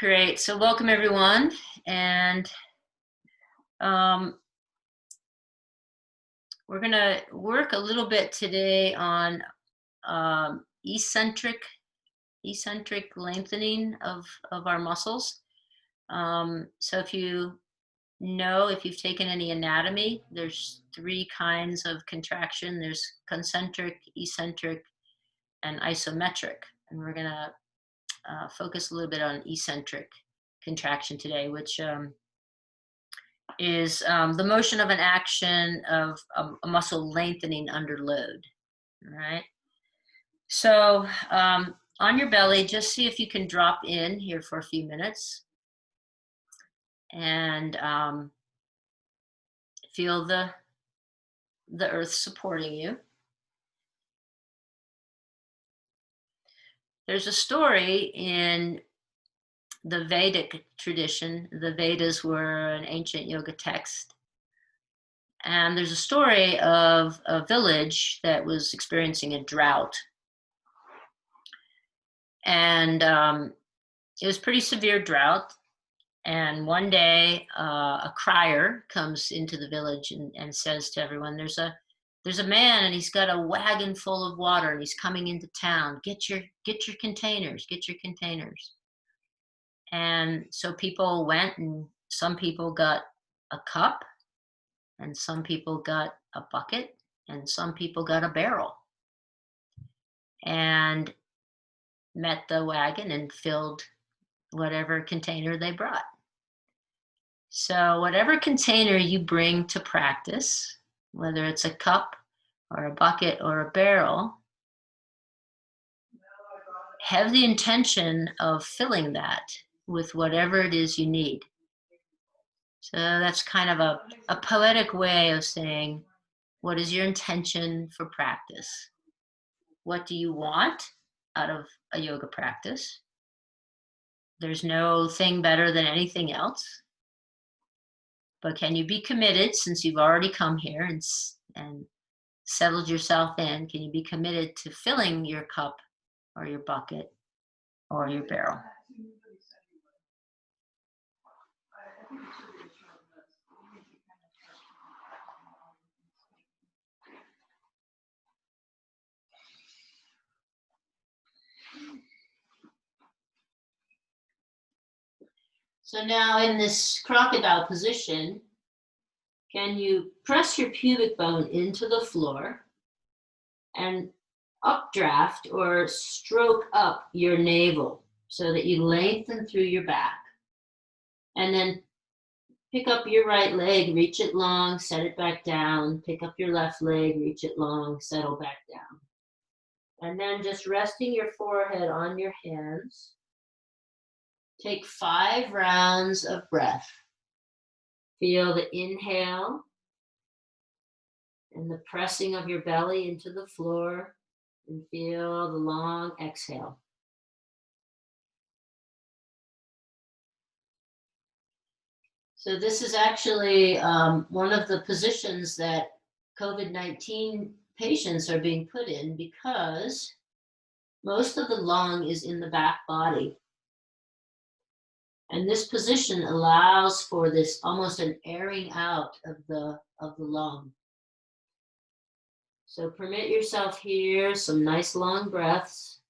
Great. So welcome everyone. And we're going to work a little bit today on eccentric lengthening of our muscles. So if you've taken any anatomy, there's three kinds of contraction. There's concentric, eccentric, and isometric. And we're going to focus a little bit on eccentric contraction today, which is the motion of an action of a muscle lengthening under load. All right. So on your belly, just see if you can drop in here for a few minutes and feel the earth supporting you. There's a story in the Vedic tradition. The Vedas were an ancient yoga text. And there's a story of a village that was experiencing a drought. And it was pretty severe drought. And one day, a crier comes into the village and says to everyone, there's a man and he's got a wagon full of water and he's coming into town. Get your containers, get your containers. And so people went, and some people got a cup, and some people got a bucket, and some people got a barrel. And met the wagon and filled whatever container they brought. So whatever container you bring to practice, whether it's a cup or a bucket or a barrel, have the intention of filling that with whatever it is you need. So that's kind of a poetic way of saying, what is your intention for practice? What do you want out of a yoga practice? There's no thing better than anything else. But can you be committed, since you've already come here and settled yourself in, can you be committed to filling your cup or your bucket or your barrel? So now in this crocodile position, can you press your pubic bone into the floor and updraft or stroke up your navel so that you lengthen through your back? And then pick up your right leg, reach it long, set it back down. Pick up your left leg, reach it long, settle back down. And then just resting your forehead on your hands. Take 5 rounds of breath. Feel the inhale and the pressing of your belly into the floor, and feel the long exhale. So this is actually one of the positions that COVID-19 patients are being put in, because most of the lung is in the back body. And this position allows for this almost an airing out of the lung. So permit yourself here some nice long breaths.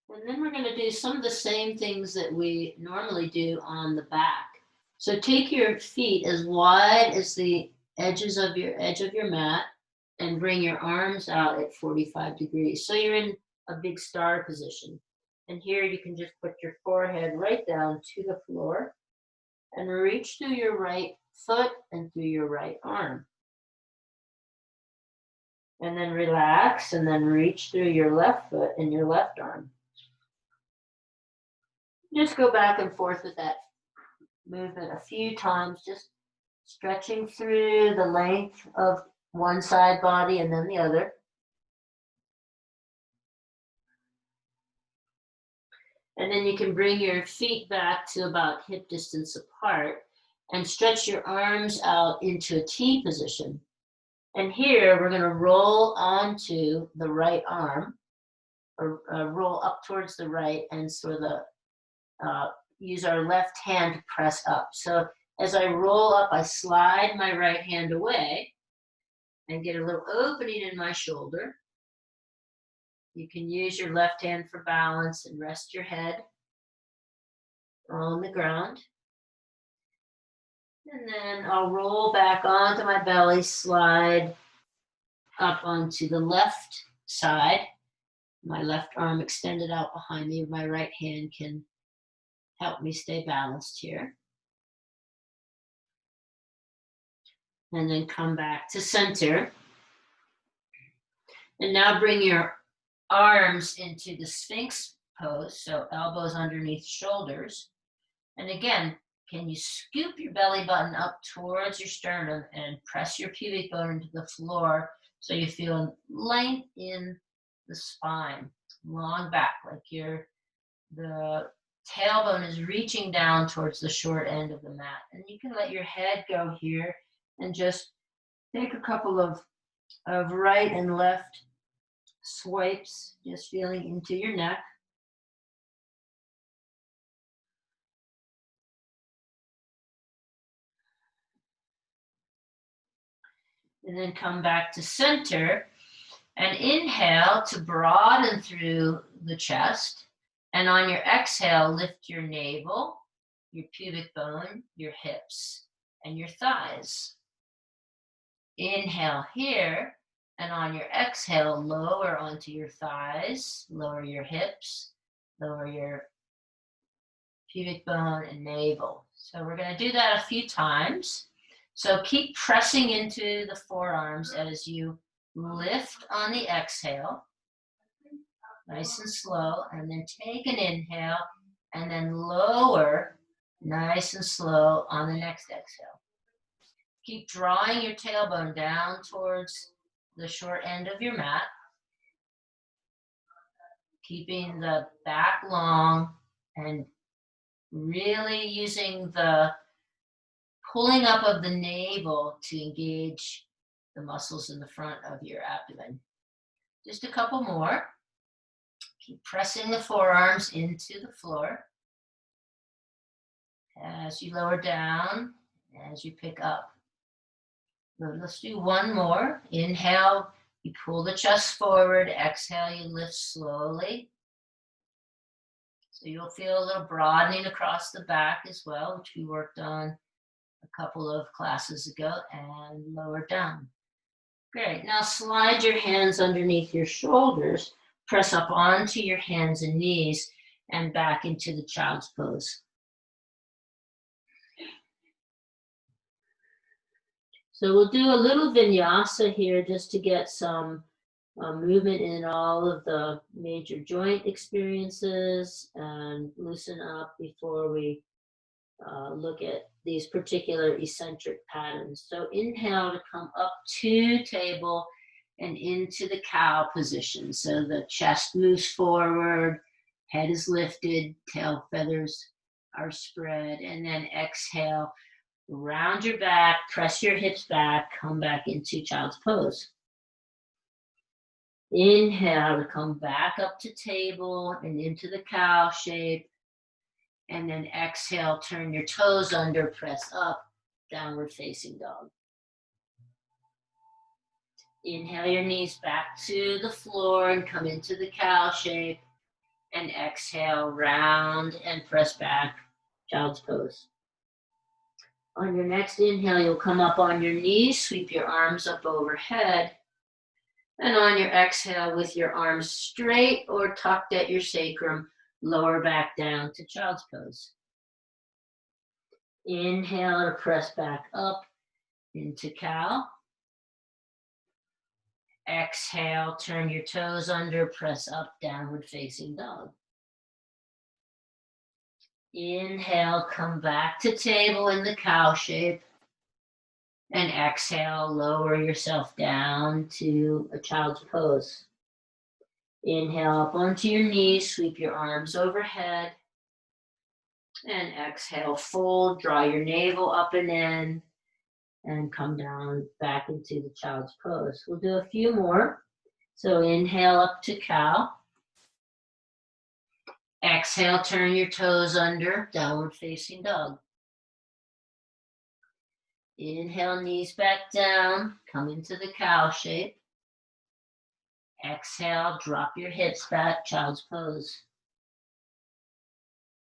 And then we're going to do some of the same things that we normally do on the back. So take your feet as wide as the edge of your mat and bring your arms out at 45 degrees. So you're in a big star position. And here you can just put your forehead right down to the floor and reach through your right foot and through your right arm. And then relax and then reach through your left foot and your left arm. Just go back and forth with that movement a few times, just stretching through the length of one side body and then the other. And then you can bring your feet back to about hip distance apart. and stretch your arms out into a T position. And here we're going to roll onto the right arm, or roll up towards the right, and sort of use our left hand to press up. So as I roll up, I slide my right hand away and get a little opening in my shoulder. You can use your left hand for balance and rest your head on the ground. And then I'll roll back onto my belly, slide up onto the left side. My left arm extended out behind me. My right hand can help me stay balanced here. And then come back to center. And now bring your arms into the Sphinx pose, so elbows underneath shoulders. And again, can you scoop your belly button up towards your sternum and press your pubic bone into the floor so you feel length in the spine, long back, like the tailbone is reaching down towards the short end of the mat. And you can let your head go here and just take a couple of right and left swipes, just feeling into your neck. And then come back to center and inhale to broaden through the chest. And on your exhale, lift your navel, your pubic bone, your hips, and your thighs. Inhale here, and on your exhale, lower onto your thighs, lower your hips, lower your pubic bone and navel. So we're going to do that a few times. So keep pressing into the forearms as you lift on the exhale, nice and slow, and then take an inhale, and then lower, nice and slow on the next exhale. Keep drawing your tailbone down towards the short end of your mat, keeping the back long and really using the pulling up of the navel to engage the muscles in the front of your abdomen. Just a couple more. Keep pressing the forearms into the floor as you lower down, as you pick up. Let's do one more. Inhale, you pull the chest forward. Exhale, you lift slowly. So you'll feel a little broadening across the back as well, which we worked on a couple of classes ago, and lower down. Great. Now slide your hands underneath your shoulders. Press up onto your hands and knees and back into the child's pose. So we'll do a little vinyasa here just to get some movement in all of the major joint experiences and loosen up before we look at these particular eccentric patterns. So inhale to come up to table and into the cow position. So the chest moves forward, head is lifted, tail feathers are spread, and then exhale, round your back, press your hips back, come back into child's pose. Inhale to come back up to table and into the cow shape. And then exhale, turn your toes under, press up, downward facing dog. Inhale your knees back to the floor and come into the cow shape. And exhale, round and press back, child's pose. On your next inhale, you'll come up on your knees, sweep your arms up overhead. And on your exhale, with your arms straight or tucked at your sacrum, lower back down to child's pose. Inhale to press back up into cow. Exhale, turn your toes under, press up, downward facing dog. Inhale, come back to table in the cow shape. And exhale, lower yourself down to a child's pose. Inhale up onto your knees, sweep your arms overhead. And exhale, fold, draw your navel up and in, and come down back into the child's pose. We'll do a few more. So inhale up to cow. Exhale, turn your toes under, downward facing dog. Inhale, knees back down, come into the cow shape. Exhale, drop your hips back, child's pose.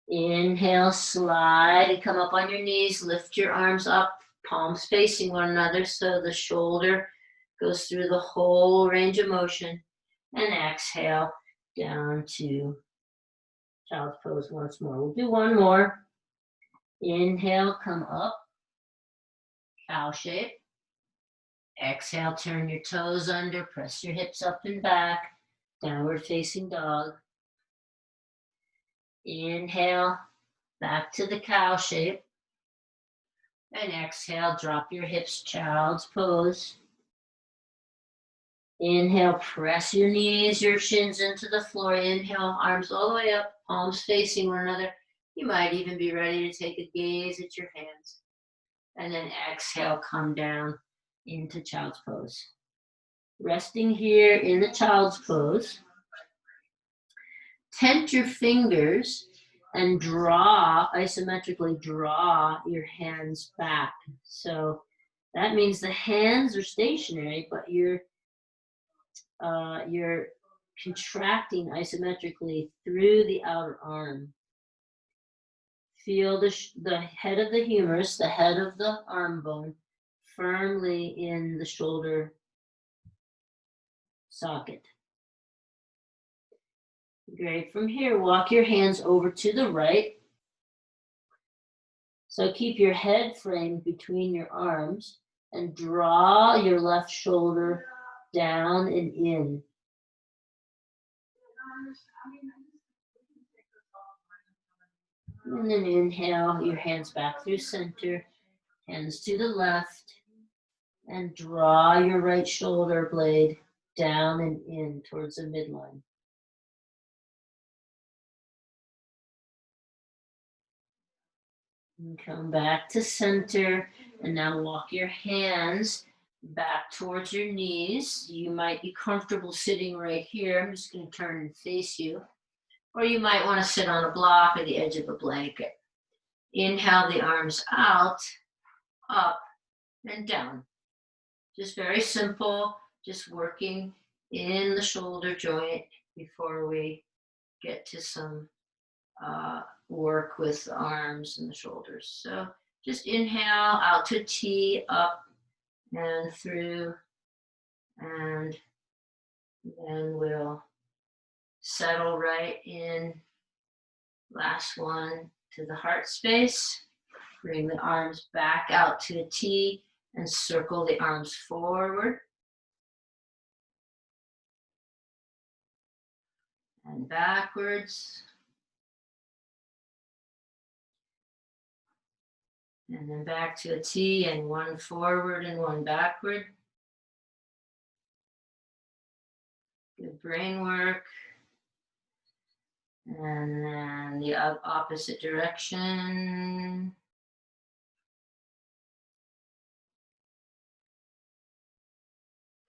Inhale, slide and come up on your knees, lift your arms up, palms facing one another so the shoulder goes through the whole range of motion. And exhale, down to child's pose once more. We'll do one more. Inhale, come up, cow shape. Exhale, turn your toes under, press your hips up and back, downward facing dog. Inhale, back to the cow shape. And exhale, drop your hips, child's pose. Inhale, press your knees, your shins into the floor. Inhale, arms all the way up, palms facing one another. You might even be ready to take a gaze at your hands. And then exhale, come down into child's pose. Resting here in the child's pose. Tent your fingers and isometrically draw your hands back. So that means the hands are stationary, but you're contracting isometrically through the outer arm. Feel the head of the humerus, the head of the arm bone, firmly in the shoulder socket. Great. From here, walk your hands over to the right. So keep your head framed between your arms and draw your left shoulder down and in. And then inhale, your hands back through center, hands to the left, and draw your right shoulder blade down and in towards the midline. And come back to center, and now walk your hands back towards your knees. You might be comfortable sitting right here. I'm just going to turn and face you. Or you might want to sit on a block or the edge of a blanket. Inhale the arms out, up, and down. Just very simple, just working in the shoulder joint before we get to some work with the arms and the shoulders. So just inhale out to T, up and through, and then we'll settle right in. Last one to the heart space. Bring the arms back out to a T and circle the arms forward and backwards. And then back to a T and one forward and one backward. Good brain work. And then the opposite direction.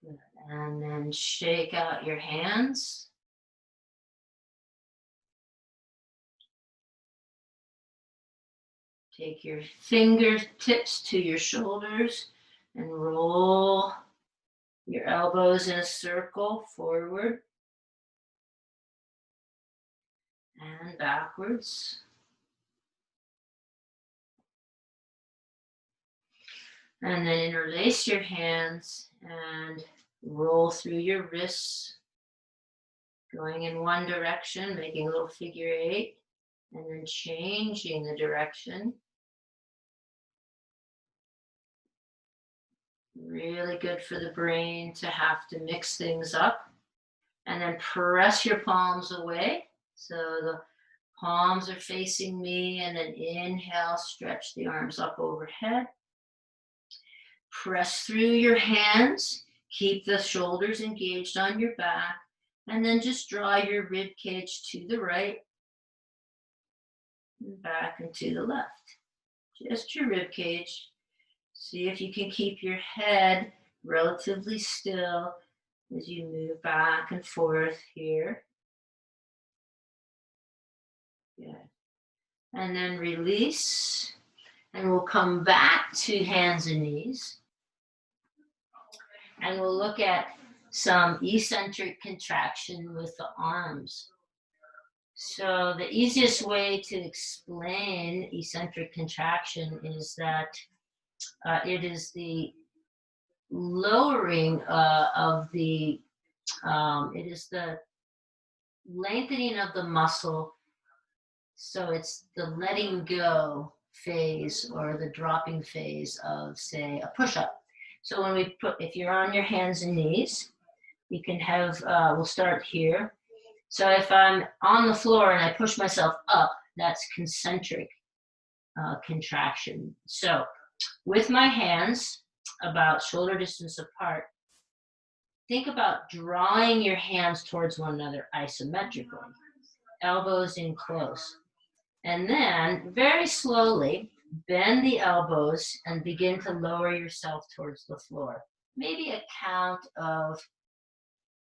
Good. And then shake out your hands. Take your fingertips to your shoulders and roll your elbows in a circle forward and backwards. And then interlace your hands and roll through your wrists, going in one direction, making a little figure eight, and then changing the direction. Really good for the brain to have to mix things up. And then press your palms away. So the palms are facing me, and then inhale, stretch the arms up overhead. Press through your hands, keep the shoulders engaged on your back, and then just draw your rib cage to the right. and back and to the left. Just your rib cage. See if you can keep your head relatively still as you move back and forth here. Good. And then release. And we'll come back to hands and knees. And we'll look at some eccentric contraction with the arms. So the easiest way to explain eccentric contraction is that it is the lowering of the, it is the lengthening of the muscle. So it's the letting go phase or the dropping phase of, say, a push-up. So when we put, if you're on your hands and knees, you can have, we'll start here. So if I'm on the floor and I push myself up, that's concentric contraction. So with my hands about shoulder distance apart, think about drawing your hands towards one another isometrically, elbows in close. And then very slowly bend the elbows and begin to lower yourself towards the floor. Maybe a count of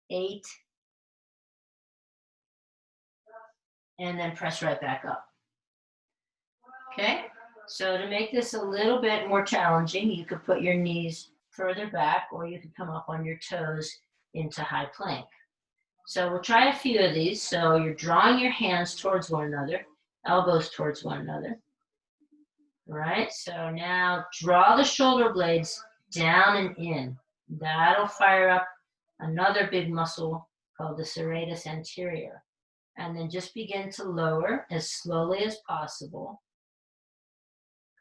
8. And then press right back up. Okay? So to make this a little bit more challenging, you could put your knees further back or you could come up on your toes into high plank. So we'll try a few of these. So you're drawing your hands towards one another, elbows towards one another. All right? So now draw the shoulder blades down and in. That'll fire up another big muscle called the serratus anterior. And then just begin to lower as slowly as possible.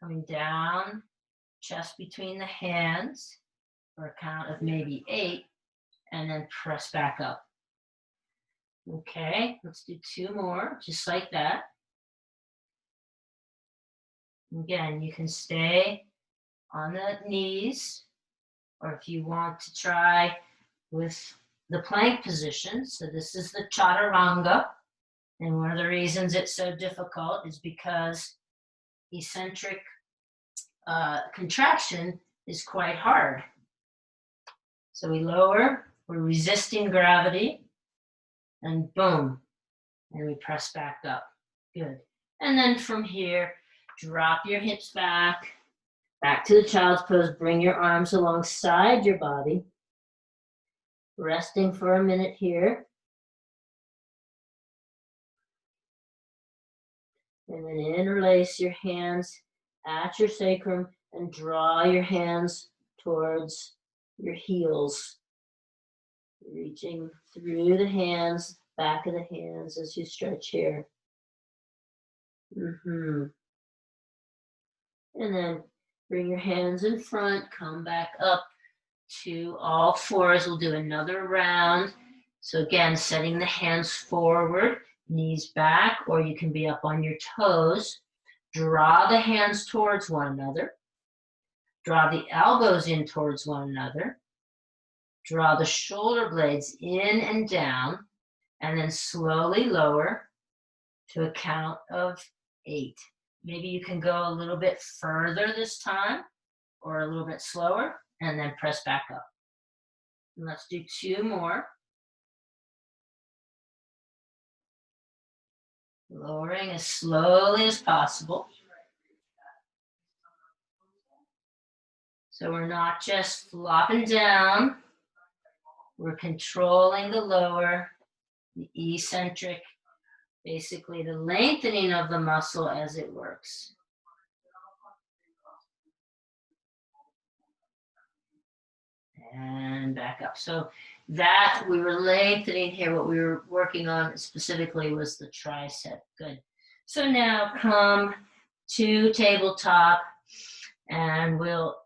Coming down, chest between the hands for a count of maybe 8, and then press back up. Okay, let's do 2 more, just like that. Again, you can stay on the knees, or if you want to try with the plank position. So this is the chaturanga. And one of the reasons it's so difficult is because eccentric contraction is quite hard. So we lower, we're resisting gravity, and boom, and we press back up. Good. And then from here, drop your hips back to the child's pose. Bring your arms alongside your body. Resting for a minute here. And then interlace your hands at your sacrum and draw your hands towards your heels. Reaching through the hands, back of the hands as you stretch here. And then bring your hands in front, come back up to all fours. We'll do another round. So again, setting the hands forward, knees back, or you can be up on your toes. Draw the hands towards one another. Draw the elbows in towards one another. Draw the shoulder blades in and down, and then slowly lower to a count of 8. Maybe you can go a little bit further this time, or a little bit slower, and then press back up. And let's do 2 more. Lowering as slowly as possible. So we're not just flopping down, we're controlling the lower, the eccentric, basically the lengthening of the muscle as it works. And back up. So that we were lengthening here, what we were working on specifically was the tricep. Good. So now come to tabletop and we'll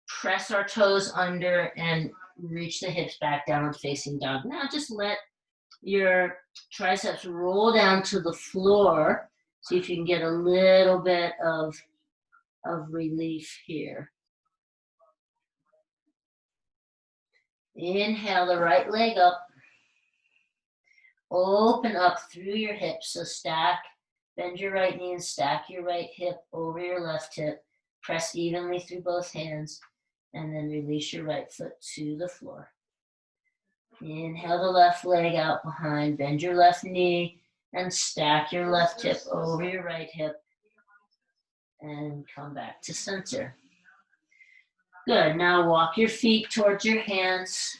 press our toes under and reach the hips back, downward facing dog. Now just let your triceps roll down to the floor. See if you can get a little bit of relief here. Inhale the right leg up. Open up through your hips. So stack Bend your right knee and stack your right hip over your left hip. Press evenly through both hands, and then release your right foot to the floor. Inhale the left leg out behind, bend your left knee, and stack your left hip over your right hip, and come back to center. Good, now walk your feet towards your hands.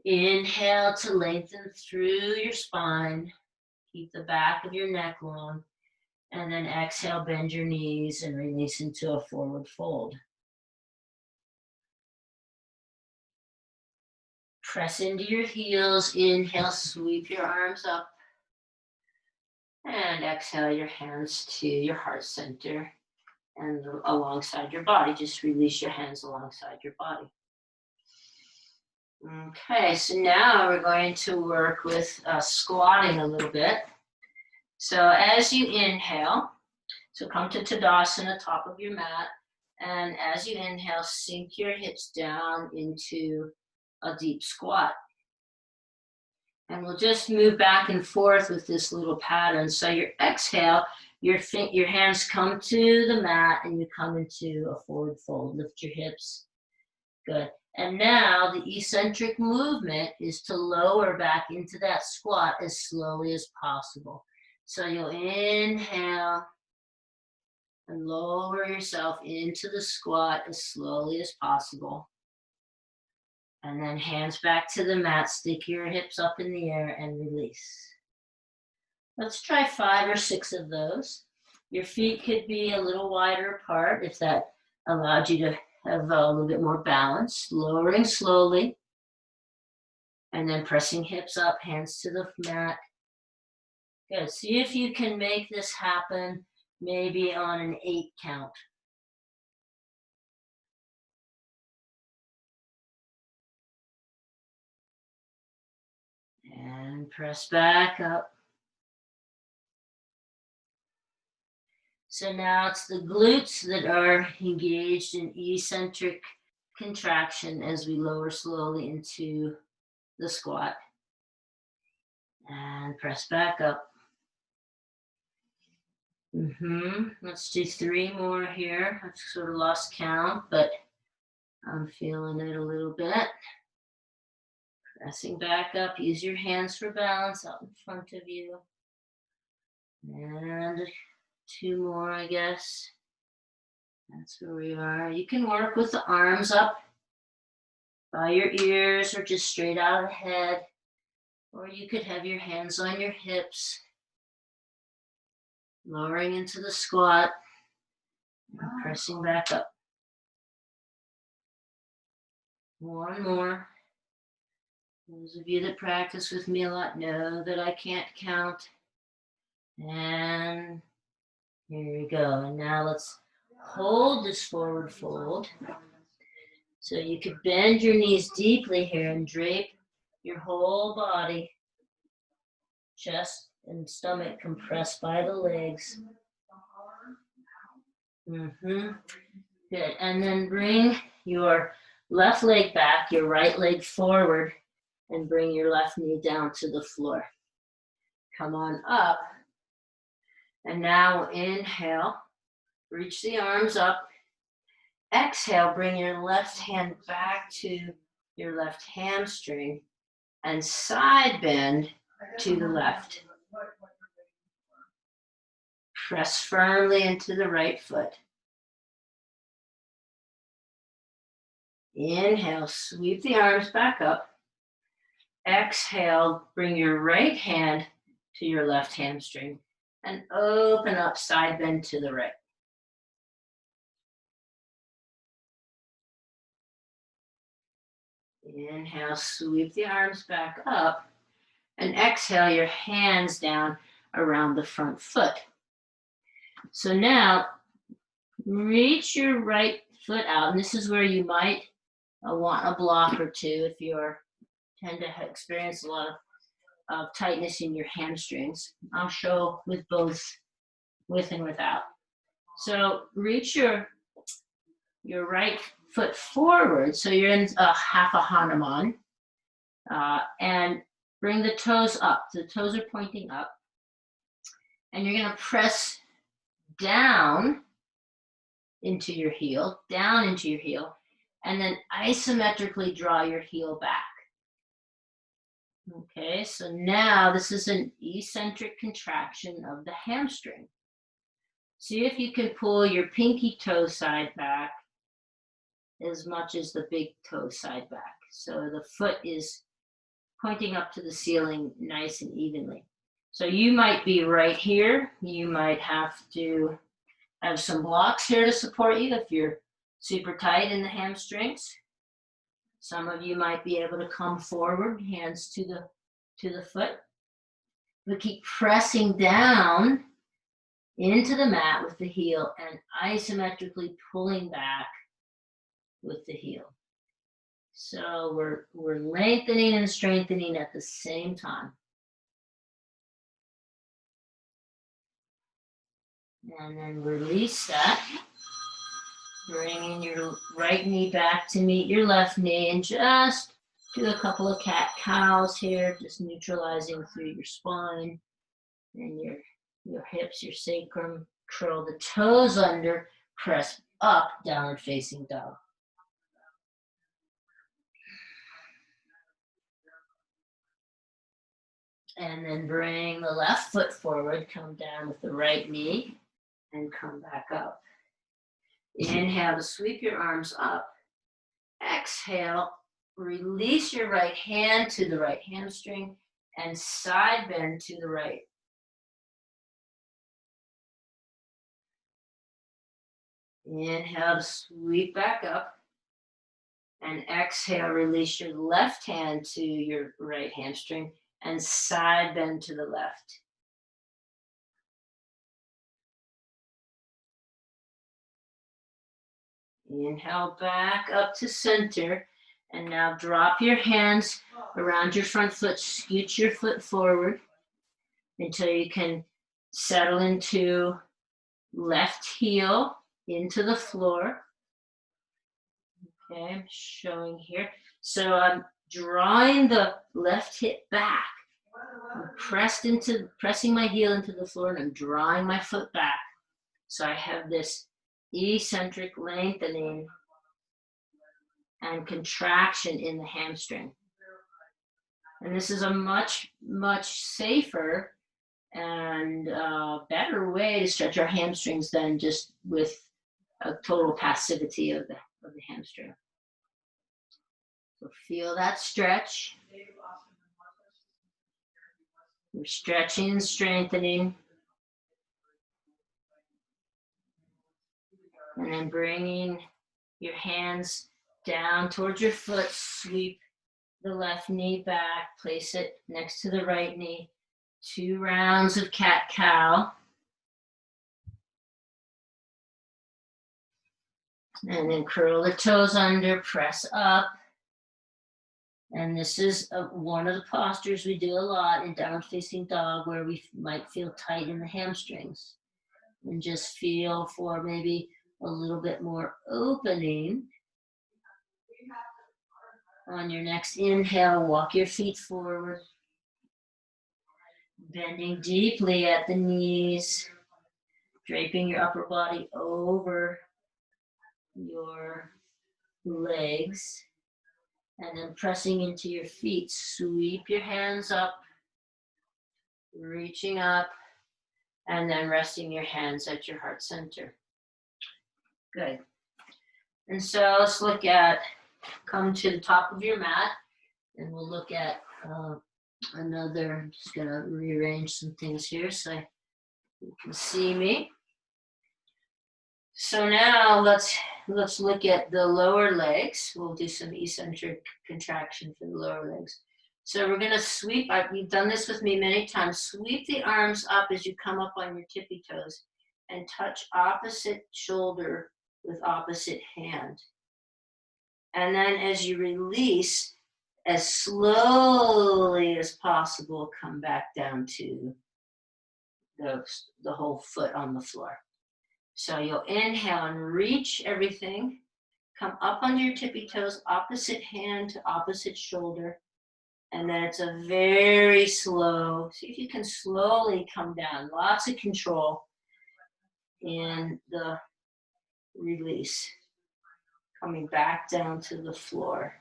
Inhale to lengthen through your spine. Keep the back of your neck long. And then exhale, bend your knees and release into a forward fold. Press into your heels. Inhale, sweep your arms up. And exhale your hands to your heart center and alongside your body. Just release your hands alongside your body. Okay, so now we're going to work with squatting a little bit. So as you inhale, so come to Tadasana, top of your mat, and as you inhale, sink your hips down into a deep squat. And we'll just move back and forth with this little pattern. So your exhale, your hands come to the mat and you come into a forward fold. Lift your hips. Good. And now the eccentric movement is to lower back into that squat as slowly as possible. So you'll inhale and lower yourself into the squat as slowly as possible. And then hands back to the mat, stick your hips up in the air and release. Let's try 5 or 6 of those. Your feet could be a little wider apart if that allowed you to have a little bit more balance. Lowering slowly. And then pressing hips up, hands to the mat. Good. See if you can make this happen maybe on an 8 count. And press back up. So now it's the glutes that are engaged in eccentric contraction as we lower slowly into the squat. And press back up. Let's do 3 more here. I've sort of lost count, but I'm feeling it a little bit. Pressing back up. Use your hands for balance out in front of you. And 2 more, I guess. That's where we are. You can work with the arms up by your ears or just straight out of the head. Or you could have your hands on your hips. Lowering into the squat. And pressing back up. 1 more. Those of you that practice with me a lot know that I can't count. And here we go. And now let's hold this forward fold. So you could bend your knees deeply here and drape your whole body, chest and stomach compressed by the legs. Good. And then bring your left leg back, your right leg forward, and bring your left knee down to the floor. Come on up. And now inhale, reach the arms up. Exhale, bring your left hand back to your left hamstring and side bend to the left. Press firmly into the right foot. Inhale, sweep the arms back up. Exhale, bring your right hand to your left hamstring and open up, side bend to the right. Inhale, sweep the arms back up, and exhale your hands down around the front foot. So now, reach your right foot out, and this is where you might want a block or 2 if you tend to experience a lot of tightness in your hamstrings. I'll show with both, with and without. So reach your right foot forward, so you're in half a Hanuman, and bring the toes up. The toes are pointing up. And you're going to press down into your heel, and then isometrically draw your heel back. Okay, so now this is an eccentric contraction of the hamstring. See if you can pull your pinky toe side back as much as the big toe side back. So the foot is pointing up to the ceiling nice and evenly. So you might be right here. You might have to have some blocks here to support you if you're super tight in the hamstrings. Some of you might be able to come forward, hands to the foot. But keep pressing down into the mat with the heel and isometrically pulling back with the heel. So we're lengthening and strengthening at the same time. And then release that. Bringing your right knee back to meet your left knee and just do a couple of cat-cows here, just neutralizing through your spine and your hips, your sacrum. Curl the toes under, press up, downward facing dog. And then bring the left foot forward, come down with the right knee, and come back up. Inhale to sweep your arms up. Exhale, release your right hand to the right hamstring and side bend to the right. Inhale to sweep back up. And exhale, release your left hand to your right hamstring and side bend to the left. Inhale back up to center. And now drop your hands around your front foot. Scoot your foot forward until you can settle into left heel into the floor. Okay, I'm showing here. So I'm drawing the left hip back. I'm pressing my heel into the floor, and I'm drawing my foot back. So I have this eccentric lengthening and contraction in the hamstring. And this is a much, much safer and better way to stretch our hamstrings than just with a total passivity of the hamstring. So feel that stretch. We're stretching and strengthening. And then bringing your hands down towards your foot, sweep the left knee back, place it next to the right knee. 2 rounds of cat-cow. And then curl the toes under, press up. And this is one of the postures we do a lot in downward facing dog, where we might feel tight in the hamstrings. And just feel for maybe a little bit more opening. On your next inhale, walk your feet forward. Bending deeply at the knees. Draping your upper body over your legs. And then pressing into your feet. Sweep your hands up. Reaching up. And then resting your hands at your heart center. Good. And so let's look at, come to the top of your mat, and we'll look at another, I'm just going to rearrange some things here so you can see me. So now let's look at the lower legs. We'll do some eccentric contraction for the lower legs. So we're going to sweep, you've done this with me many times, sweep the arms up as you come up on your tippy toes and touch opposite shoulder with opposite hand. And then as you release, as slowly as possible, come back down to the whole foot on the floor. So you'll inhale and reach everything. Come up onto your tippy toes, opposite hand to opposite shoulder. And then it's a very slow, see if you can slowly come down. Lots of control in the release. Coming back down to the floor.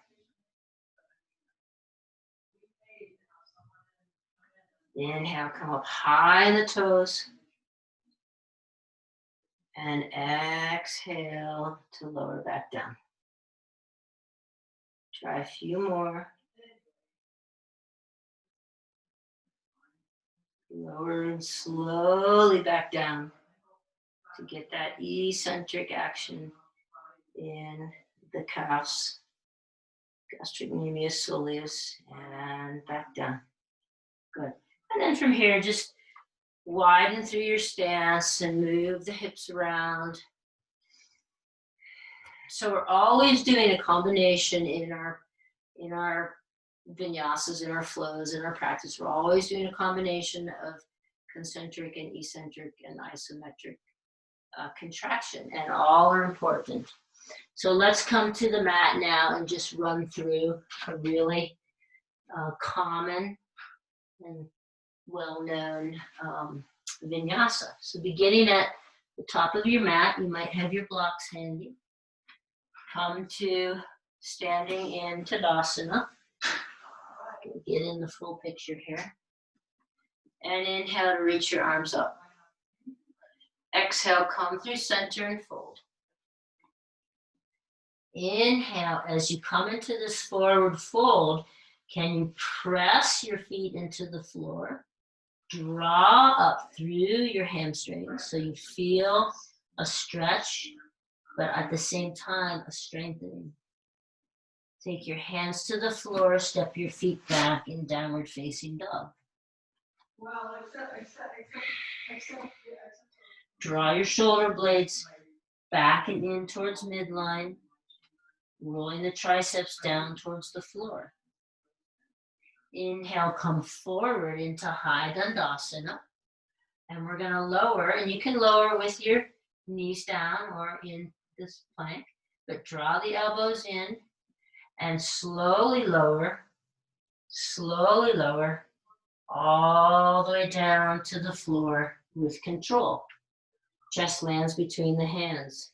Inhale, come up high in the toes. And exhale to lower back down. Try a few more. Lowering slowly back down to get that eccentric action in the calves, gastrocnemius soleus, and back down. Good. And then from here, just widen through your stance and move the hips around. So we're always doing a combination in our vinyasas, in our flows, in our practice. We're always doing a combination of concentric and eccentric and isometric contraction, and all are important. So let's come to the mat now and just run through a really common and well-known vinyasa. So beginning at the top of your mat, you might have your blocks handy. Come to standing in Tadasana. Get in the full picture here. And inhale to reach your arms up. Exhale, come through center and fold. Inhale, as you come into this forward fold, can you press your feet into the floor? Draw up through your hamstrings so you feel a stretch, but at the same time, a strengthening. Take your hands to the floor, step your feet back in downward facing dog. Draw your shoulder blades back and in towards midline, rolling the triceps down towards the floor. Inhale, come forward into high Dandasana. And we're going to lower, and you can lower with your knees down or in this plank, but draw the elbows in and slowly lower, all the way down to the floor with control. Chest lands between the hands.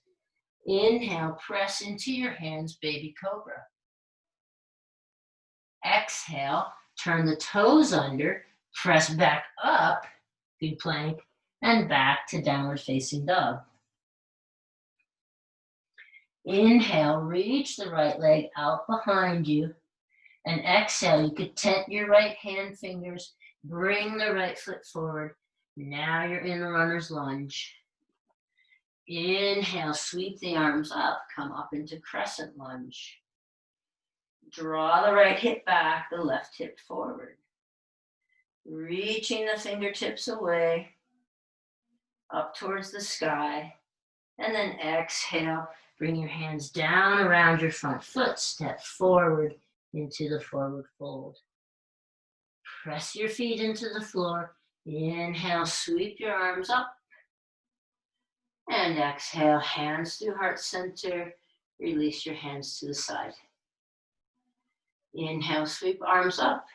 Inhale, press into your hands, baby cobra. Exhale, turn the toes under, press back up through plank, and back to downward facing dog. Inhale, reach the right leg out behind you, and exhale, you could tent your right hand fingers, bring the right foot forward. Now you're in the runner's lunge. Inhale, sweep the arms up, come up into crescent lunge. Draw the right hip back, the left hip forward. Reaching the fingertips away, up towards the sky. And then exhale, bring your hands down around your front foot, step forward into the forward fold. Press your feet into the floor. Inhale, sweep your arms up. And exhale, hands through heart center. Release your hands to the side. Inhale, sweep arms up.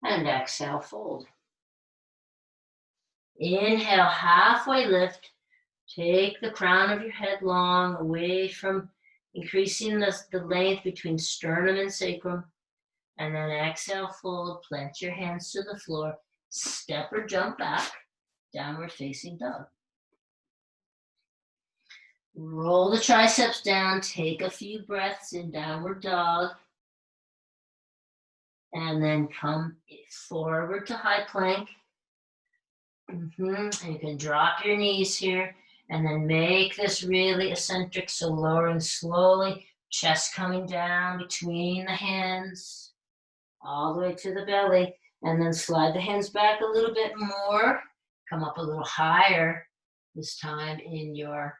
And exhale, fold. Inhale, halfway lift. Take the crown of your head long, away from increasing the length between sternum and sacrum. And then exhale, fold, plant your hands to the floor, step or jump back, downward facing dog. Roll the triceps down, take a few breaths in downward dog. And then come forward to high plank. And you can drop your knees here. And then make this really eccentric, so lowering slowly, chest coming down between the hands, all the way to the belly, and then slide the hands back a little bit more, come up a little higher this time in your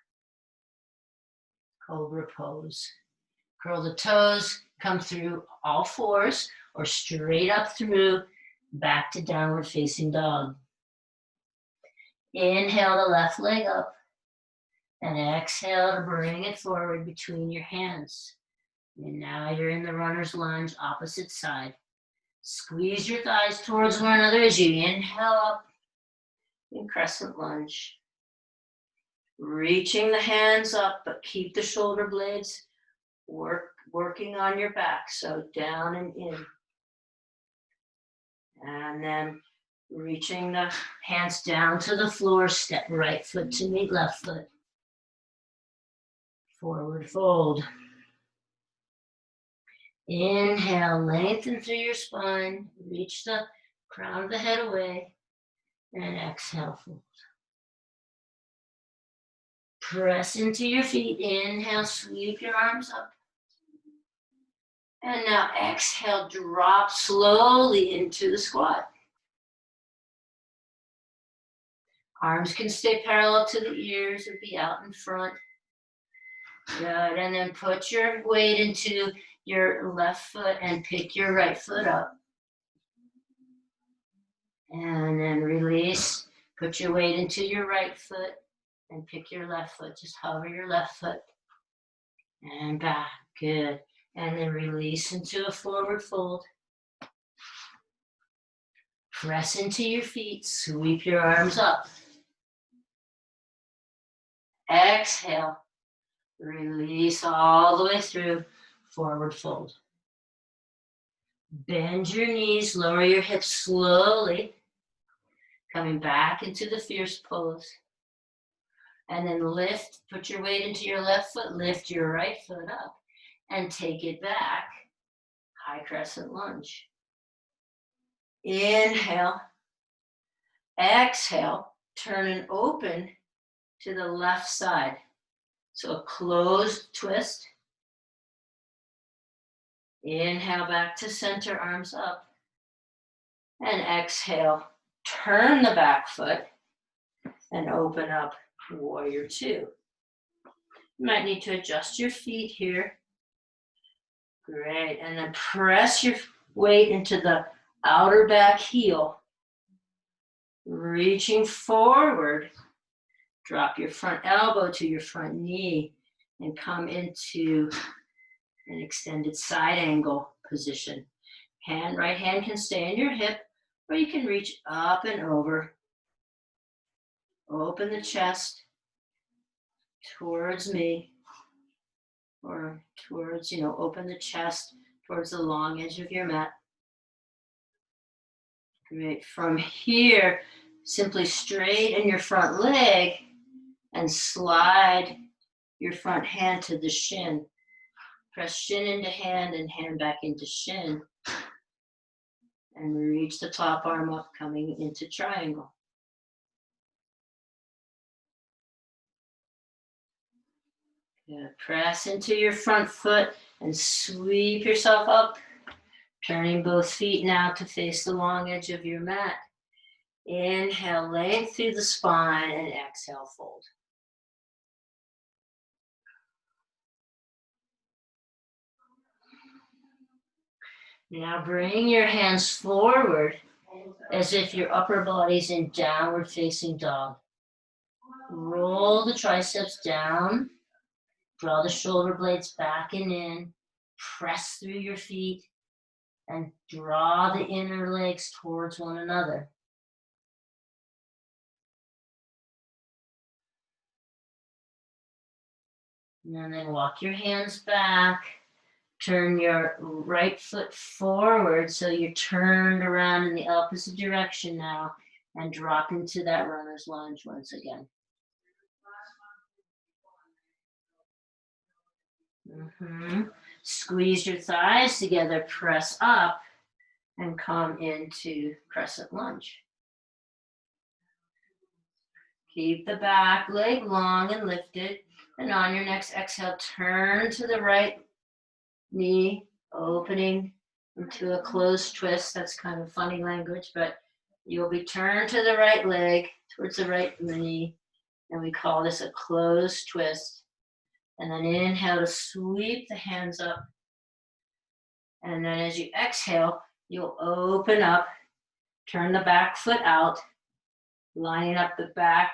cobra pose. Curl the toes, come through all fours, or straight up through, back to downward facing dog. Inhale the left leg up. And exhale to bring it forward between your hands. And now you're in the runner's lunge, opposite side. Squeeze your thighs towards one another as you inhale up in crescent lunge. Reaching the hands up, but keep the shoulder blades working on your back, so down and in. And then reaching the hands down to the floor, step right foot to meet left foot. Forward fold. Inhale, lengthen through your spine, reach the crown of the head away, and exhale, fold. Press into your feet, inhale, sweep your arms up. And now exhale, drop slowly into the squat. Arms can stay parallel to the ears or be out in front. Good, and then put your weight into your left foot and pick your right foot up. And then release, put your weight into your right foot and pick your left foot. Just hover your left foot and back, good. And then release into a forward fold. Press into your feet, sweep your arms up. Exhale, release all the way through, forward fold. Bend your knees, lower your hips slowly, coming back into the fierce pose. And then lift, put your weight into your left foot, lift your right foot up, and take it back, high crescent lunge. Inhale, exhale, turn and open to the left side. So a closed twist. Inhale back to center, arms up. And exhale, turn the back foot and open up, warrior two. You might need to adjust your feet here. Great, and then press your weight into the outer back heel. Reaching forward, drop your front elbow to your front knee and come into an extended side angle position. Right hand can stay in your hip, or you can reach up and over. Open the chest towards me, or towards, open the chest towards the long edge of your mat. Great. From here, simply straighten your front leg and slide your front hand to the shin. Press shin into hand and hand back into shin. And reach the top arm up, coming into triangle. Good. Press into your front foot and sweep yourself up, turning both feet now to face the long edge of your mat. Inhale, length through the spine, and exhale, fold. Now bring your hands forward as if your upper body's in downward facing dog. Roll the triceps down, draw the shoulder blades back and in, press through your feet, and draw the inner legs towards one another. And then walk your hands back. Turn your right foot forward so you're turned around in the opposite direction now, and drop into that runner's lunge once again. Squeeze your thighs together, press up, and come into crescent lunge. Keep the back leg long and lifted, and on your next exhale, turn to the right knee, opening into a closed twist. That's kind of funny language, but you'll be turned to the right leg, towards the right knee, and we call this a closed twist. And then inhale to sweep the hands up. And then as you exhale, you'll open up, turn the back foot out, lining up the back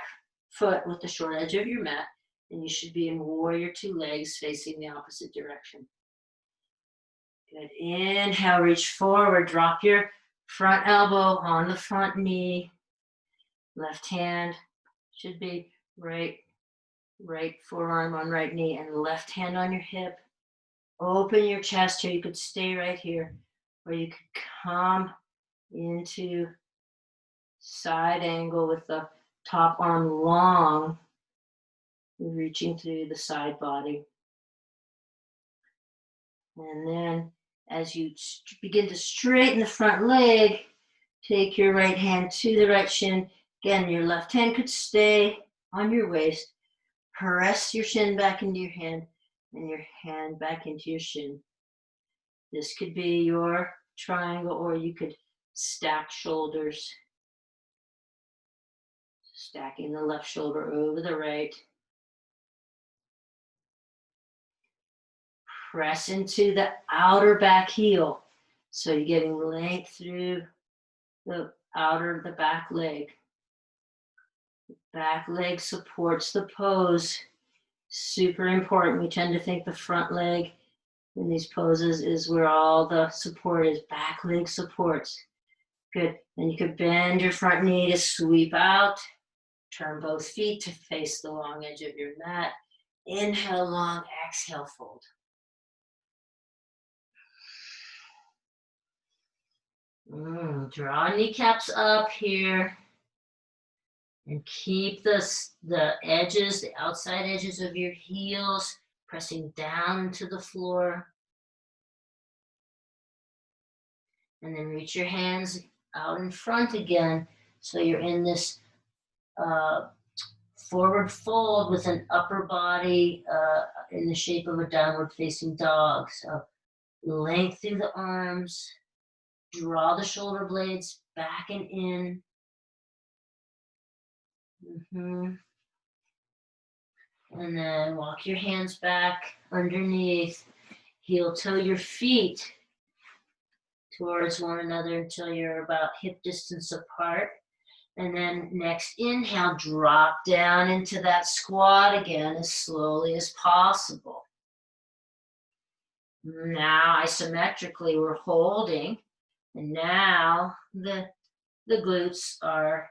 foot with the short edge of your mat, and you should be in warrior two, legs facing the opposite direction. Good. Inhale, reach forward, drop your front elbow on the front knee. Left hand should be right forearm on right knee, and left hand on your hip. Open your chest here. You could stay right here, or you could come into side angle with the top arm long, reaching through the side body. And then as you begin to straighten the front leg, take your right hand to the right shin. Again, your left hand could stay on your waist. Press your shin back into your hand and your hand back into your shin. This could be your triangle, or you could stack shoulders. Stacking the left shoulder over the right. Press into the outer back heel. So you're getting length through the outer of the back leg. The back leg supports the pose. Super important. We tend to think the front leg in these poses is where all the support is. Back leg supports. Good. And you could bend your front knee to sweep out. Turn both feet to face the long edge of your mat. Inhale long, exhale fold. Draw kneecaps up here. And keep the edges, the outside edges of your heels pressing down to the floor. And then reach your hands out in front again. So you're in this forward fold with an upper body in the shape of a downward facing dog. So length through the arms, draw the shoulder blades back and in. And then walk your hands back underneath. Heel toe your feet towards one another until you're about hip distance apart. And then next inhale, drop down into that squat again as slowly as possible. Now isometrically we're holding, and now the glutes are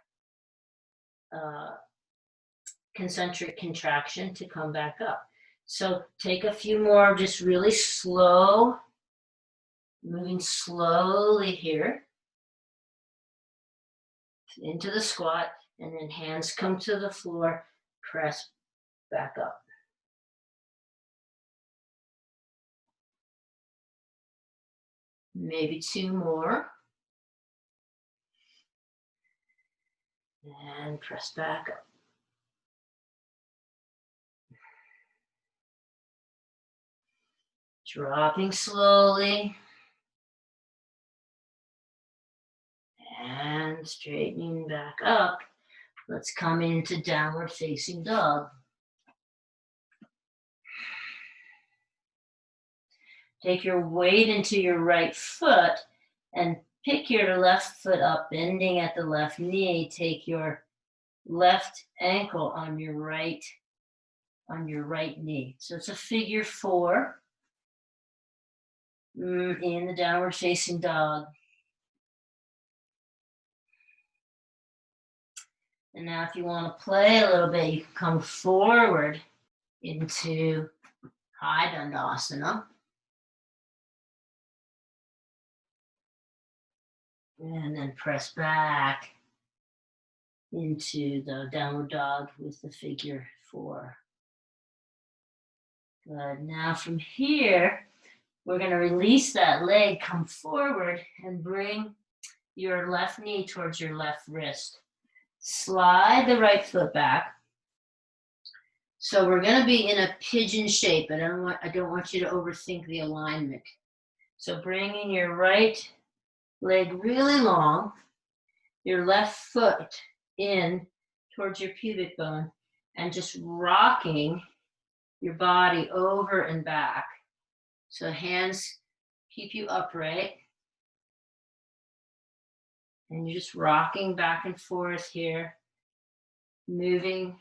concentric contraction to come back up. So take a few more, just really slow, moving slowly here into the squat, and then hands come to the floor, press back up. Maybe two more. And press back up. Dropping slowly. And straightening back up. Let's come into downward facing dog. Take your weight into your right foot and pick your left foot up, bending at the left knee. Take your left ankle on your right knee. So it's a figure four in the downward facing dog. And now if you want to play a little bit, you can come forward into high dandasana. And then press back into the downward dog with the figure four. Good. Now from here, we're going to release that leg, come forward, and bring your left knee towards your left wrist. Slide the right foot back. So we're going to be in a pigeon shape. I don't want you to overthink the alignment. So bringing your right leg really long, your left foot in towards your pubic bone, and just rocking your body over and back. So hands keep you upright. And you're just rocking back and forth here, moving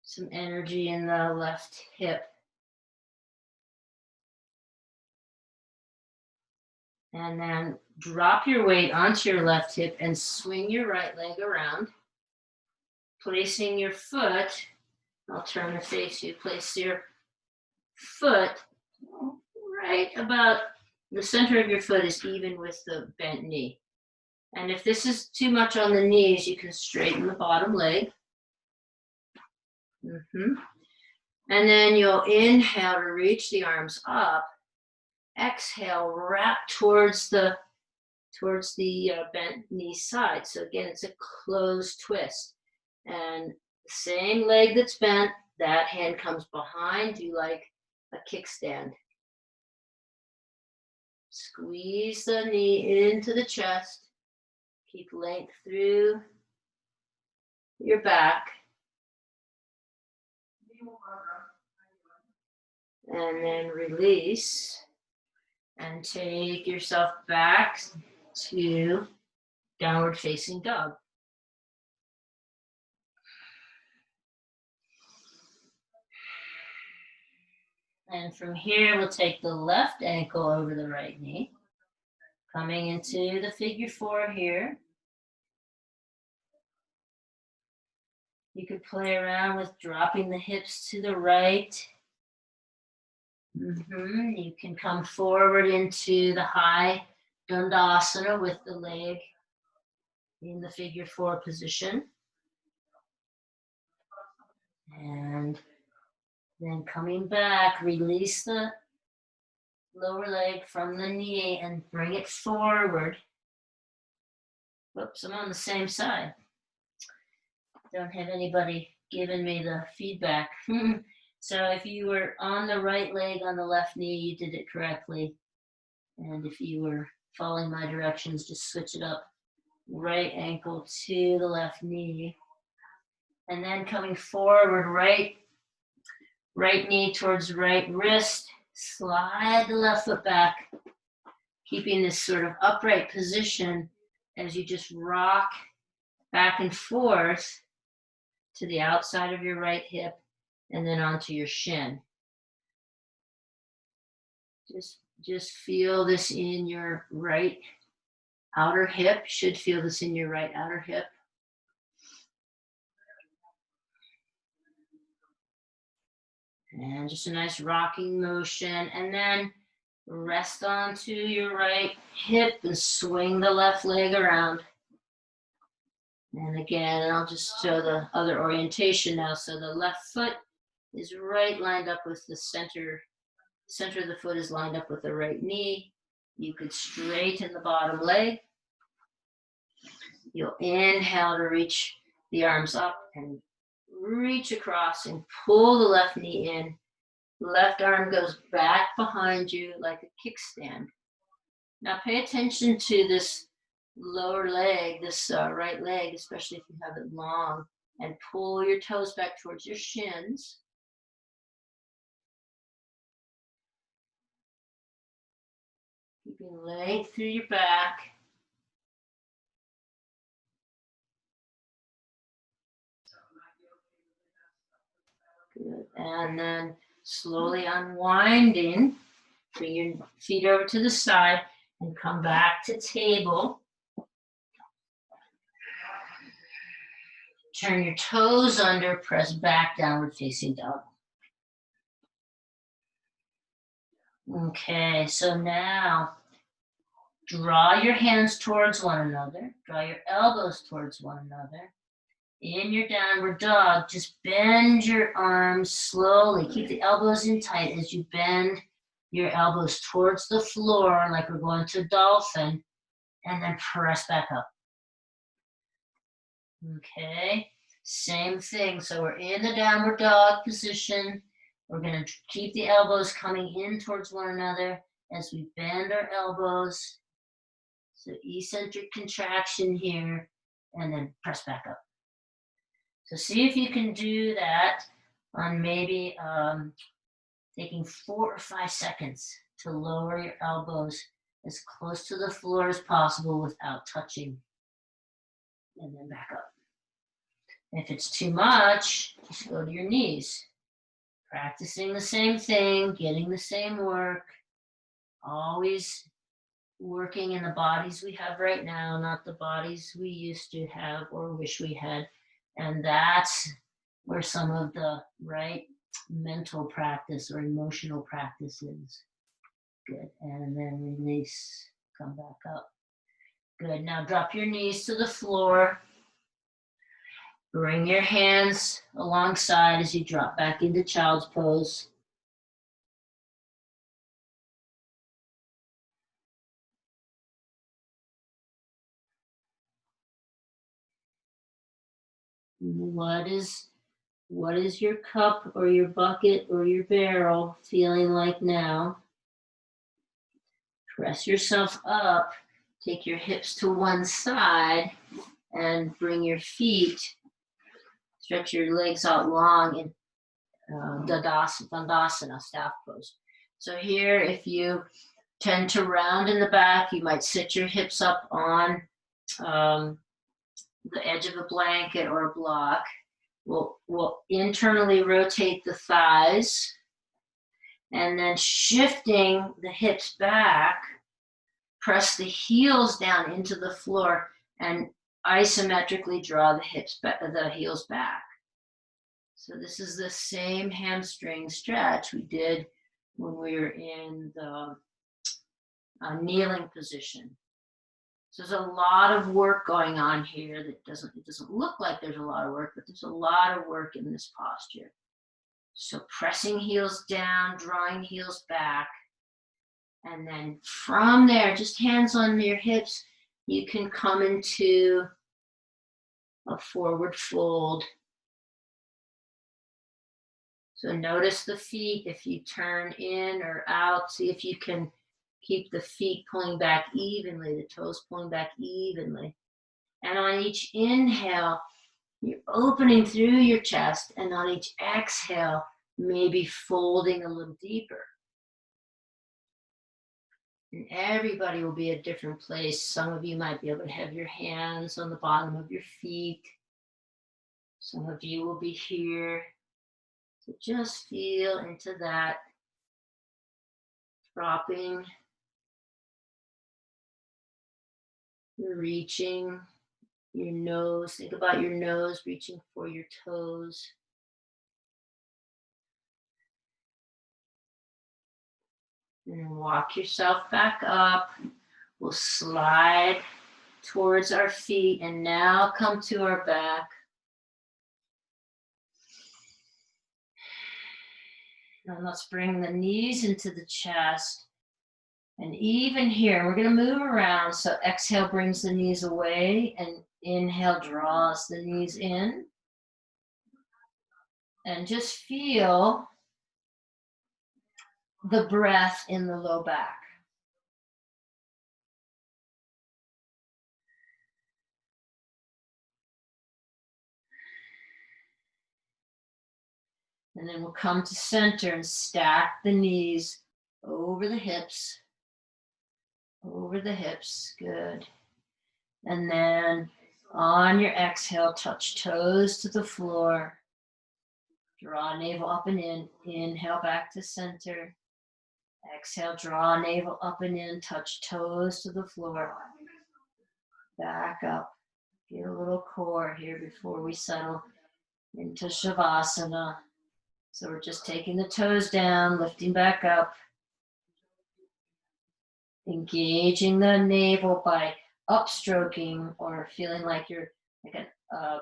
some energy in the left hip. And then drop your weight onto your left hip and swing your right leg around, placing your foot, I'll turn to face you, place your foot right about the center of your foot is even with the bent knee. And if this is too much on the knees, you can straighten the bottom leg. And then you'll inhale to reach the arms up. Exhale, wrap towards the bent knee side. So again, it's a closed twist. And the same leg that's bent, that hand comes behind you like a kickstand. Squeeze the knee into the chest. Keep length through your back. And then release. And take yourself back to downward facing dog. And from here, we'll take the left ankle over the right knee, coming into the figure 4 here. You could play around with dropping the hips to the right. You can come forward into the high Dandasana with the leg in the figure 4 position. And then coming back, release the lower leg from the knee and bring it forward. Whoops, I'm on the same side. Don't have anybody giving me the feedback. So if you were on the right leg on the left knee, you did it correctly. And if you were following my directions, just switch it up. Right ankle to the left knee. And then coming forward, right knee towards right wrist. Slide the left foot back, keeping this sort of upright position as you just rock back and forth to the outside of your right hip and then onto your shin. Just feel this in your right outer hip. Should feel this in your right outer hip. And just a nice rocking motion. And then rest onto your right hip and swing the left leg around. And again, I'll just show the other orientation now. So the left foot is right lined up with the center. The center of the foot is lined up with the right knee. You could straighten the bottom leg. You'll inhale to reach the arms up and reach across and pull the left knee in. Left arm goes back behind you like a kickstand. Now pay attention to this lower leg, this right leg, especially if you have it long, and pull your toes back towards your shins. Keeping length through your back. Good. And then slowly unwinding, bring your feet over to the side and come back to table. Turn your toes under, press back, downward facing dog. Okay, so now draw your hands towards one another. Draw your elbows towards one another. In your downward dog, just bend your arms slowly. Keep the elbows in tight as you bend your elbows towards the floor like we're going to dolphin, and then press back up. Okay, same thing. So we're in the downward dog position. We're going to keep the elbows coming in towards one another as we bend our elbows. So eccentric contraction here, and then press back up. So see if you can do that on maybe taking 4 or 5 seconds to lower your elbows as close to the floor as possible without touching. And then back up. If it's too much, just go to your knees. Practicing the same thing, getting the same work. Always working in the bodies we have right now, not the bodies we used to have or wish we had. And that's where some of the right mental practice or emotional practice is. Good. And then release, come back up. Good. Now drop your knees to the floor. Bring your hands alongside as you drop back into child's pose. What is your cup or your bucket or your barrel feeling like now? Press yourself up. Take your hips to one side and bring your feet. Stretch your legs out long in Dandasana, staff pose. So here, if you tend to round in the back, you might sit your hips up on the edge of a blanket or a block. We'll internally rotate the thighs, and then shifting the hips back, press the heels down into the floor and isometrically draw the heels back. So this is the same hamstring stretch we did when we were in the kneeling position. So there's a lot of work going on here that it doesn't look like there's a lot of work, but there's a lot of work in this posture. So pressing heels down, drawing heels back, and then from there, just hands on your hips, you can come into a forward fold. So notice the feet, if you turn in or out, see if you can keep the feet pulling back evenly, the toes pulling back evenly. And on each inhale, you're opening through your chest, and on each exhale, maybe folding a little deeper. And everybody will be at a different place. Some of you might be able to have your hands on the bottom of your feet. Some of you will be here. So just feel into that, dropping, reaching your nose. Think about your nose reaching for your toes. And then walk yourself back up. We'll slide towards our feet and now come to our back. And let's bring the knees into the chest. And even here, we're going to move around. So exhale brings the knees away, and inhale draws the knees in. And just feel the breath in the low back. And then we'll come to center and stack the knees over the hips. Over the hips, good. And then on your exhale, touch toes to the floor. Draw navel up and in. Inhale back to center. Exhale, draw navel up and in. Touch toes to the floor. Back up. Get a little core here before we settle into Shavasana. So we're just taking the toes down, lifting back up. Engaging the navel by upstroking or feeling like you're like a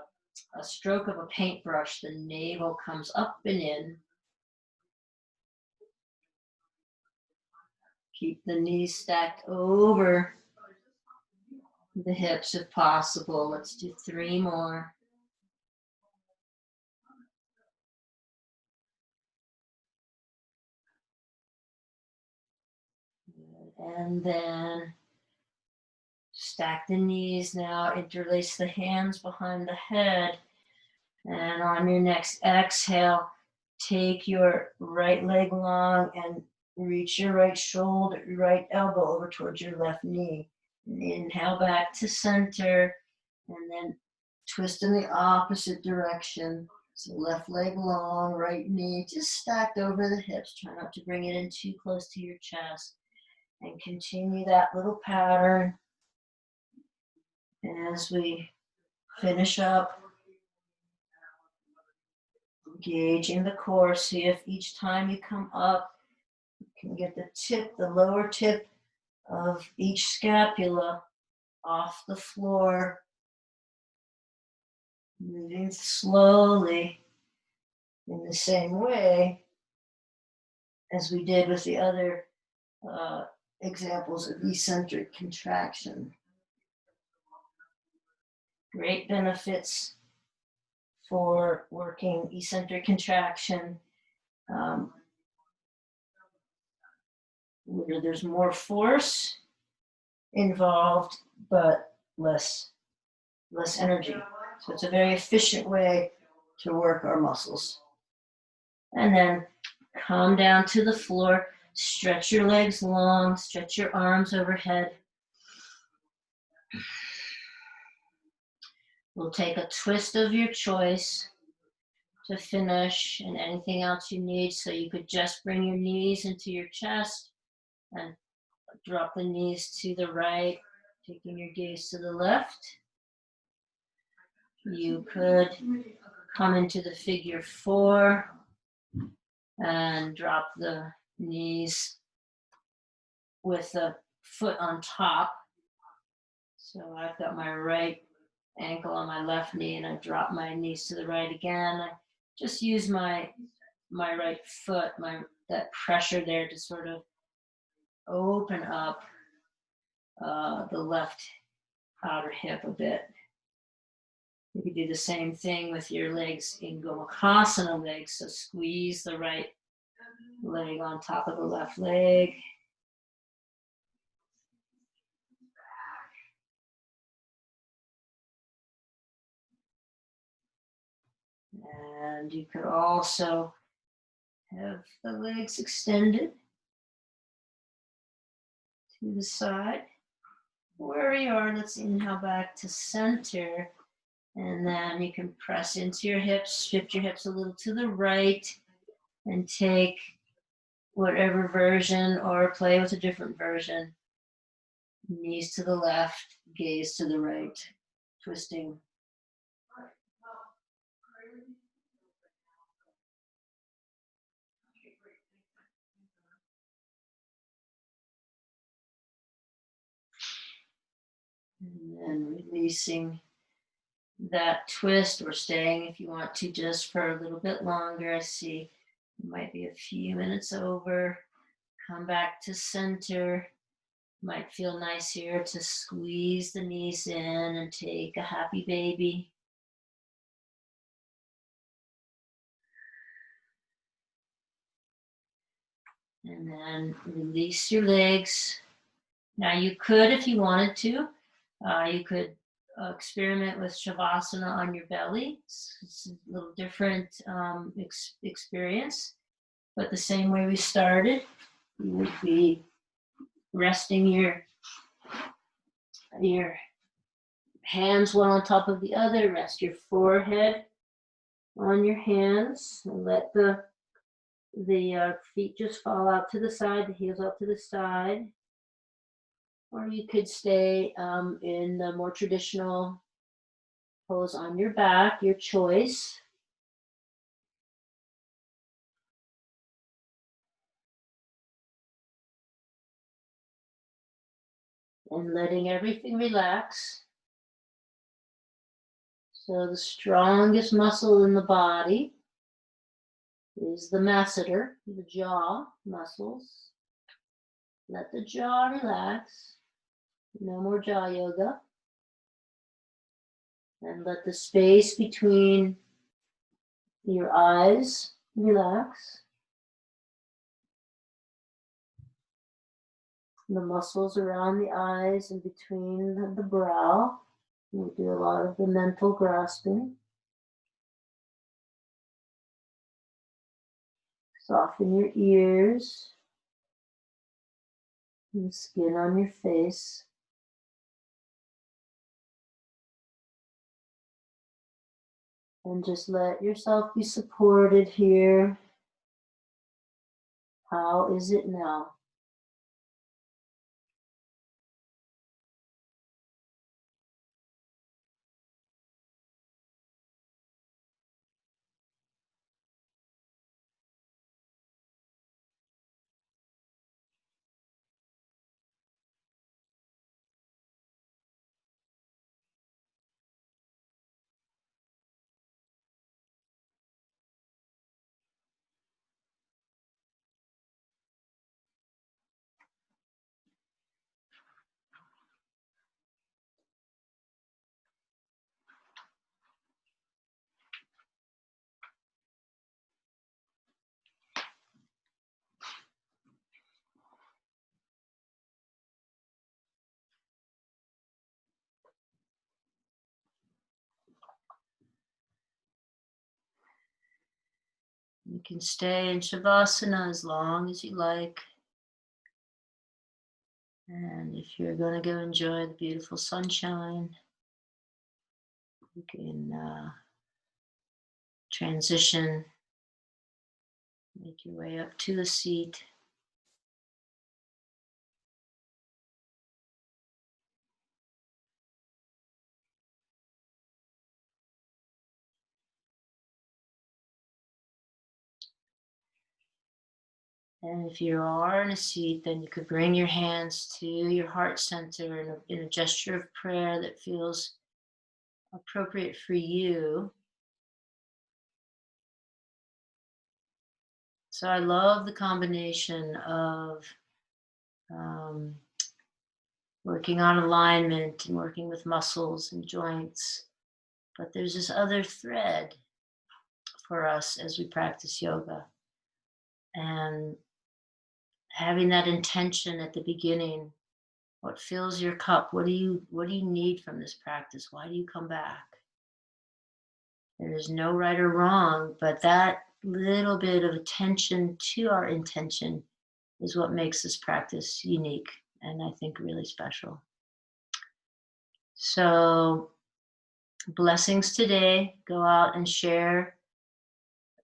stroke of a paintbrush. The navel comes up and in. Keep the knees stacked over the hips if possible. Let's do 3 more. And then stack the knees now, interlace the hands behind the head. And on your next exhale, take your right leg long and reach your right shoulder, your right elbow over towards your left knee. And inhale back to center, and then twist in the opposite direction. So left leg long, right knee just stacked over the hips. Try not to bring it in too close to your chest. And continue that little pattern as we finish up. Engaging the core. See if each time you come up, you can get the tip, the lower tip of each scapula off the floor. Moving slowly in the same way as we did with the other examples of eccentric contraction. Great benefits for working eccentric contraction, where there's more force involved, but less energy. So it's a very efficient way to work our muscles. And then come down to the floor, stretch your legs long, stretch your arms overhead. We'll take a twist of your choice to finish, and anything else you need. So you could just bring your knees into your chest and drop the knees to the right, taking your gaze to the left. You could come into the figure 4 and drop the knees with the foot on top. So I've got my right ankle on my left knee, and I drop my knees to the right again. I just use my right foot, that pressure there to sort of open up the left outer hip a bit. You could do the same thing with your legs in Gomukhasana legs. So squeeze the right leg on top of the left leg. And you could also have the legs extended to the side. Where you are, let's inhale back to center. And then you can press into your hips, shift your hips a little to the right, and take whatever version or play with a different version. Knees to the left, gaze to the right, twisting. And then releasing that twist, or staying if you want to just for a little bit longer. I see it might be a few minutes over. Come back to center. Might feel nice here to squeeze the knees in and take a happy baby. And then release your legs. Now you could, if you wanted to, you could experiment with Shavasana on your belly. It's a little different experience, but the same way we started, you would be resting your hands one on top of the other. Rest your forehead on your hands, and let the feet just fall out to the side, the heels out to the side. Or you could stay in the more traditional pose on your back, your choice. And letting everything relax. So the strongest muscle in the body is the masseter, the jaw muscles. Let the jaw relax. No more jaw yoga. And let the space between your eyes relax. The muscles around the eyes and between the brow. We do a lot of the mental grasping. Soften your ears and the skin on your face. And just let yourself be supported here. How is it now? You can stay in Shavasana as long as you like. And if you're going to go enjoy the beautiful sunshine, you can transition, make your way up to a seat. And if you are in a seat, then you could bring your hands to your heart center in a gesture of prayer that feels appropriate for you. So I love the combination of um, working on alignment and working with muscles and joints. But there's this other thread for us as we practice yoga. And having that intention at the beginning, what fills your cup? What do you need from this practice? Why do you come back? There is no right or wrong, but that little bit of attention to our intention is what makes this practice unique and I think really special. So, blessings today. Go out and share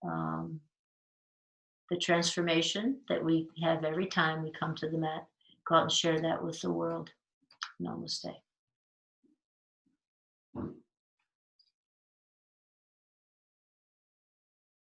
um, the transformation that we have every time we come to the mat. Go out and share that with the world. Namaste.